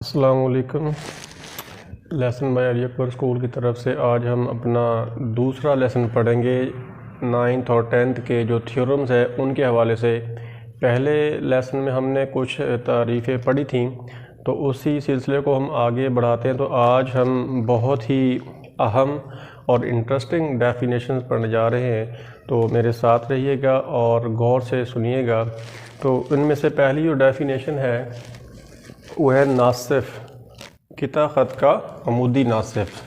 अस्सलाम वालेकुम। Lesson bye Ali Akbar school की तरफ से आज हम अपना दूसरा लेसन पढ़ेंगे। 9th और 10th के जो थ्योरम्स है उनके हवाले से। पहले लेसन में हमने कुछ तारीफ़ें पढ़ी थी, तो उसी सिलसिले को हम आगे बढ़ाते हैं। तो आज हम बहुत ही अहम और इंटरेस्टिंग डेफिनेशंस पढ़ने जा रहे हैं, तो मेरे साथ रहिएगा और गौर से सुनिएगा। तो इनमें से पहली जो डेफिनेशन है वो है नासिफ, किता ख़त का अमूदी नासिफ।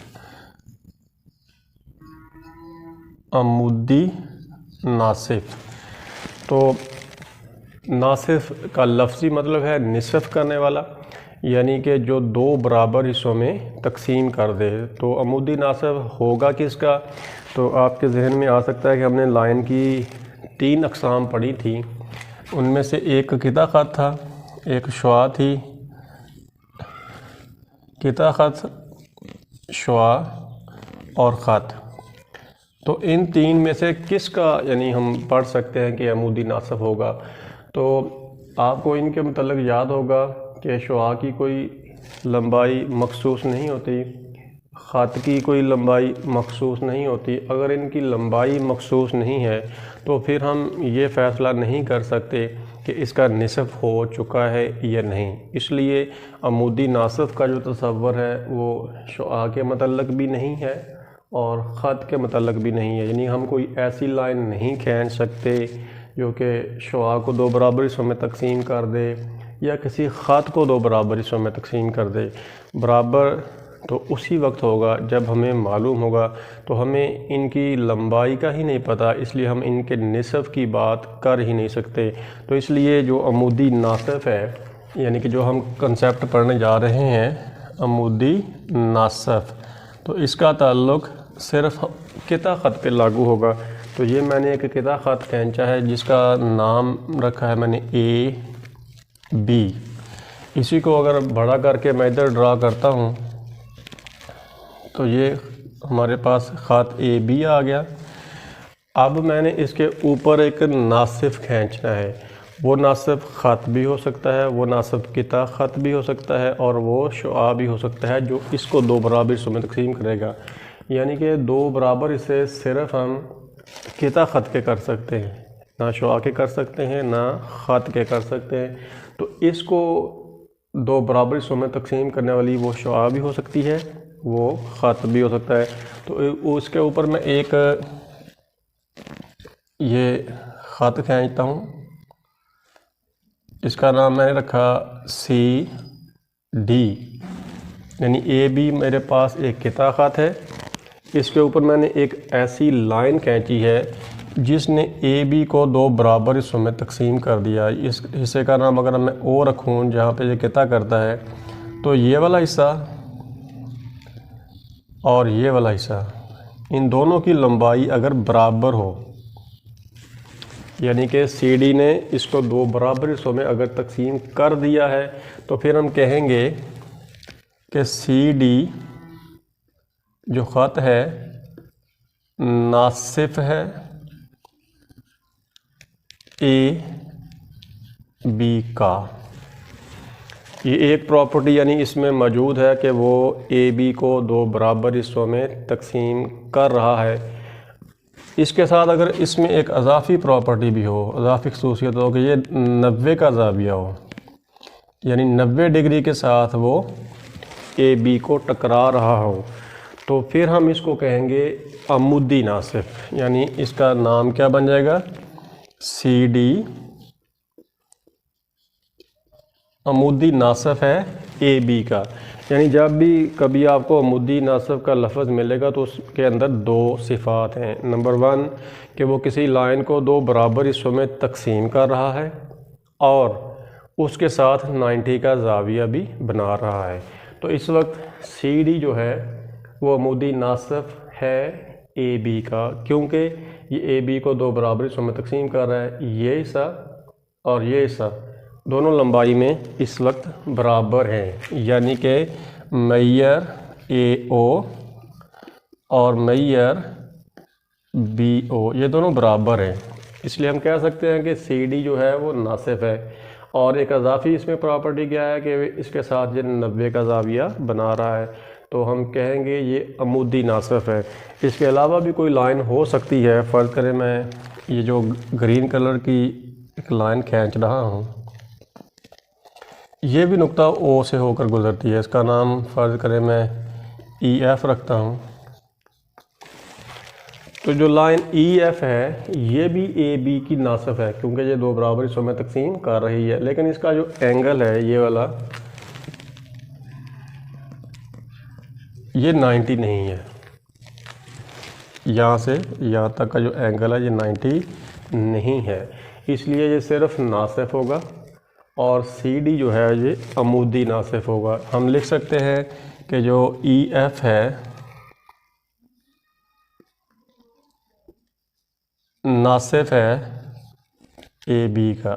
अमूदी नासिफ, तो नासिफ का लफ्ज़ी मतलब है निसफ़ करने वाला, यानी कि जो दो बराबर हिस्सों में तकसीम कर दे। तो अमूदी नासिफ होगा किसका? तो आपके जहन में आ सकता है कि हमने लाइन की 3 अक़साम पढ़ी थी। उनमें से एक किता ख़त था, एक शुआ थी। किता ख़त, शुआ और ख़त, तो इन 3 में से किसका यानी हम पढ़ सकते हैं कि अमूदी नासिफ होगा। तो आपको इनके मतलब याद होगा कि शुआ की कोई लंबाई मखसूस नहीं होती, ख़त की कोई लंबाई मखसूस नहीं होती। अगर इनकी लंबाई मखसूस नहीं है तो फिर हम ये फ़ैसला नहीं कर सकते कि इसका निसफ़ हो चुका है या नहीं। इसलिए अमूदी नासिफ का जो तसव्वुर है वो शुआ के मतलब भी नहीं है और ख़त के मतलब भी नहीं है। यानी हम कोई ऐसी लाइन नहीं खींच सकते जो कि शुआ को 2 बराबर हिस्सों में तकसीम कर दे या किसी ख़त को 2 बराबर हिस्सों में तकसीम कर दे। बराबर तो उसी वक्त होगा जब हमें मालूम होगा। तो हमें इनकी लंबाई का ही नहीं पता, इसलिए हम इनके निसफ़ की बात कर ही नहीं सकते। तो इसलिए जो अमूदी नासिफ है, यानी कि जो हम कंसेप्ट पढ़ने जा रहे हैं अमूदी नासिफ, तो इसका ताल्लुक़ सिर्फ़ किता ख़त पे लागू होगा। तो ये मैंने एक किता ख़त खींचा है जिसका नाम रखा है मैंने AB। इसी को अगर बड़ा करके मैं इधर ड्रा करता हूँ तो ये हमारे पास ख़त AB आ गया। अब मैंने इसके ऊपर एक नासिफ खींचना है। वो नासिफ ख़त भी हो सकता है, वो नासिफ किता ख़त भी हो सकता है और वो शुआ भी हो सकता है, जो इसको 2 बराबर हिस्सों में तकसीम करेगा। यानी कि 2 बराबर हिस्से सिर्फ़ हम किता ख़त के कर सकते हैं, ना शुआ के कर सकते हैं, ना ख़त के कर सकते हैं। तो इसको 2 बराबर हिस्सों में तकसीम करने वाली वो शुआ भी हो सकती है, वो ख़त भी हो सकता है। तो उसके ऊपर मैं एक ये ख़त खींचता हूँ, इसका नाम मैंने रखा CD, यानी AB मेरे पास एक किता ख़त है। इसके ऊपर मैंने एक ऐसी लाइन खींची है जिसने AB को 2 बराबर हिस्सों में तकसीम कर दिया। इस हिस्से का नाम अगर मैं O रखूँ जहाँ पे ये किता करता है, तो ये वाला हिस्सा और ये वाला हिस्सा, इन दोनों की लंबाई अगर बराबर हो, यानी कि CD ने इसको 2 बराबर हिस्सों में अगर तकसीम कर दिया है, तो फिर हम कहेंगे कि CD जो ख़त है नासिफ है AB का। ये एक प्रॉपर्टी यानी इसमें मौजूद है कि वो AB को 2 बराबर हिस्सों में तकसीम कर रहा है। इसके साथ अगर इसमें एक अज़ाफ़ी प्रॉपर्टी भी हो, अज़ाफ़ी ख़ुसूसियत हो कि ये 90 का ज़ाविया हो, यानी 90 डिग्री के साथ वो AB को टकरा रहा हो, तो फिर हम इसको कहेंगे अमूदी नासिफ। यानी इसका नाम क्या बन जाएगा? CD अमूदी नासिफ है AB का। यानी जब भी कभी आपको अमूदी नासिफ का लफ्ज़ मिलेगा तो उसके अंदर 2 सिफ़ात हैं। नंबर 1 कि वो किसी लाइन को 2 बराबर हिस्सों में तकसीम कर रहा है और उसके साथ 90 का ज़ाविया भी बना रहा है। तो इस वक्त CD जो है वो अमूदी नासिफ है AB का, क्योंकि ये AB को 2 बराबर हिस्सों में तकसीम कर रहा है। ये हिस्सा और ये हिस्सा दोनों लंबाई में इस वक्त बराबर हैं, यानी कि मैयर AO और मैयर BO ये दोनों बराबर हैं। इसलिए हम कह सकते हैं कि CD जो है वो नासिफ है। और एक अजाफी इसमें प्रॉपर्टी क्या है कि इसके साथ ये 90 का ज़ाविया बना रहा है, तो हम कहेंगे ये अमूदी नासिफ है। इसके अलावा भी कोई लाइन हो सकती है। फ़र्ज़ करें मैं ये जो ग्रीन कलर की एक लाइन खींच रहा हूँ, ये भी नुक्ता ओ से होकर गुज़रती है। इसका नाम फ़र्ज़ करें मैं ई एफ़ रखता हूँ। तो जो लाइन ई एफ़ है ये भी ए बी की नासिफ है, क्योंकि ये दो बराबर हिस्सों में तकसीम कर रही है। लेकिन इसका जो एंगल है ये वाला, ये 90 नहीं है। यहाँ से यहाँ तक का जो एंगल है ये 90 नहीं है, इसलिए ये सिर्फ नासिफ होगा। और सी डी जो है ये अमूदी नासिफ होगा। हम लिख सकते हैं कि जो ई एफ़ है नासिफ है ए बी का,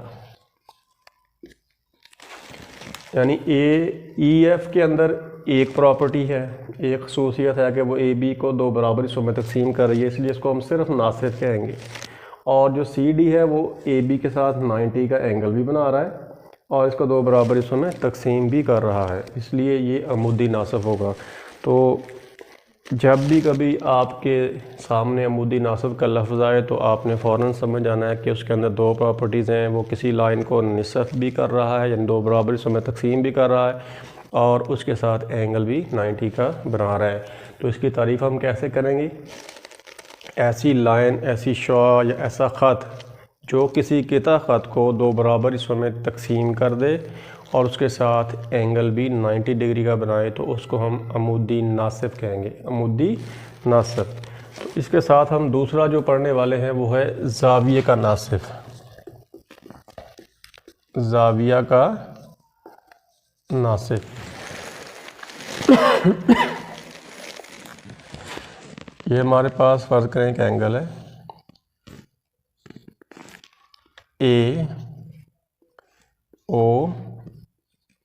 यानी ई एफ़ के अंदर एक प्रॉपर्टी है, एक खसूसियत है कि वो ए बी को दो बराबर हिस्सों में तकसीम कर रही है, इसलिए इसको हम सिर्फ नासिफ कहेंगे। और जो सी डी है वो ए बी के साथ 90 का एंगल भी बना रहा है और इसको दो बराबर हिस्सों में तकसीम भी कर रहा है, इसलिए ये अमूदी नासिफ होगा। तो जब भी कभी आपके सामने अमूदी नासिफ का लफ्ज़ आए तो आपने फ़ौरन समझ जाना है कि उसके अंदर दो प्रॉपर्टीज़ हैं। वो किसी लाइन को निसफ भी कर रहा है, यानी दो बराबर हिस्सों में तकसीम भी कर रहा है, और उसके साथ एंगल भी 90 का बना रहा है। तो इसकी तारीफ़ हम कैसे करेंगे? ऐसी लाइन, ऐसी शॉ या ऐसा ख़त जो किसी किता ख़त को दो बराबर हिस्सों में तकसीम कर दे और उसके साथ एंगल भी 90 डिग्री का बनाए, तो उसको हम अमूदी नासिफ कहेंगे, अमूदी नासिफ। तो इसके साथ हम दूसरा जो पढ़ने वाले हैं वो है ज़ाविये का नासिफ, ज़ाविया का नासिफ। ये हमारे पास फ़र्ज़ करें कि एंगल है ए ओ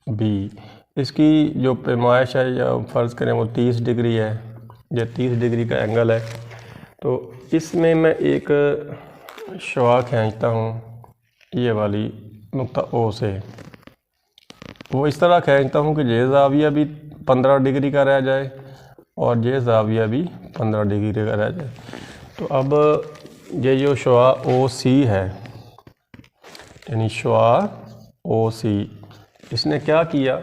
बी, इसकी जो पैमाइश है या फ़र्ज़ करें वो 30 डिग्री है, ये 30 डिग्री का एंगल है। तो इसमें मैं एक शुआ खींचता हूँ, ये वाली नुक्ता ओ से, वो इस तरह खींचता हूँ कि ये ज़ाविया भी 15 डिग्री का रह जाए और ये ज़ाविया भी 15 डिग्री का रह जाए। तो अब ये जो शुआ ओ सी है, यानी शुआ ओ सी, इसने क्या किया?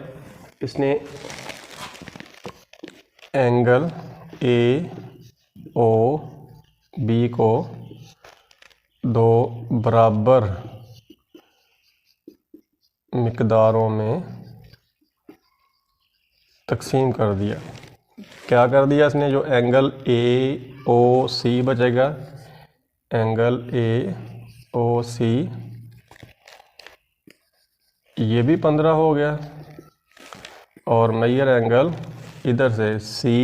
इसने एंगल ए ओ बी को दो बराबर मिकदारों में तकसीम कर दिया। क्या कर दिया इसने? जो एंगल ए ओ सी बचेगा, एंगल ए ओ सी, ये भी 15 हो गया, और मेजर एंगल इधर से सी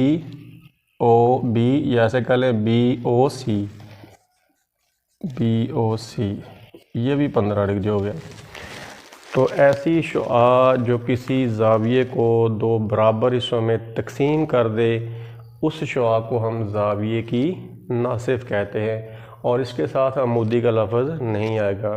ओ बी, या ऐसे कह लें बी ओ सी, बी ओ सी, ये भी 15 डिग्री हो गया। तो ऐसी शुआ जो किसी ज़ाविये को दो बराबर हिस्सों में तकसीम कर दे, उस शुआ को हम ज़ाविये की नासिफ कहते हैं। और इसके साथ अमूदी का लफ्ज़ नहीं आएगा।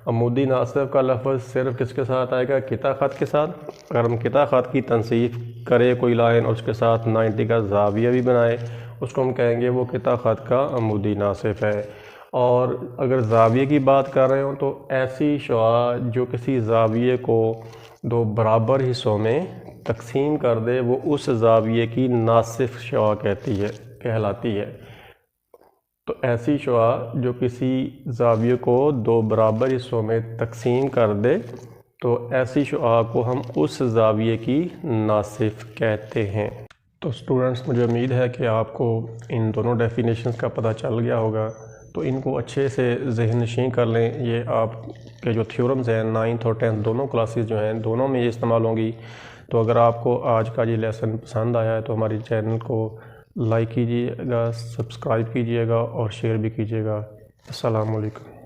अमूदी नासिफ का लफ्ज़ सिर्फ किसके साथ आएगा? किता ख़त के साथ। अगर हम किता ख़त की तनसीफ करें कोई लाइन और उसके साथ 90 का ज़ाविया भी बनाए, उसको हम कहेंगे वो किता ख़त का अमूदी नासिफ है। और अगर ज़ाविये की बात कर रहे हो तो ऐसी शुआ जो किसी ज़ाविये को दो बराबर हिस्सों में तकसीम कर दे, वो उस ज़ाविये की नासिफ शुआ कहलाती है। तो ऐसी शुआ जो किसी ज़ाविये को दो बराबर हिस्सों में तकसीम कर दे, तो ऐसी शुआ को हम उस ज़ाविये की नासिफ कहते हैं। तो स्टूडेंट्स, मुझे उम्मीद है कि आपको इन दोनों डेफिनेशंस का पता चल गया होगा, तो इनको अच्छे से ज़हन नशीं कर लें। ये आपके जो थ्योरम्स हैं 9th और 10th दोनों क्लासेस जो हैं, दोनों में ये इस्तेमाल होंगी। तो अगर आपको आज का ये लेसन पसंद आया है तो हमारे चैनल को लाइक कीजिएगा, सब्सक्राइब कीजिएगा और शेयर भी कीजिएगा। अस्सलाम वालेकुम।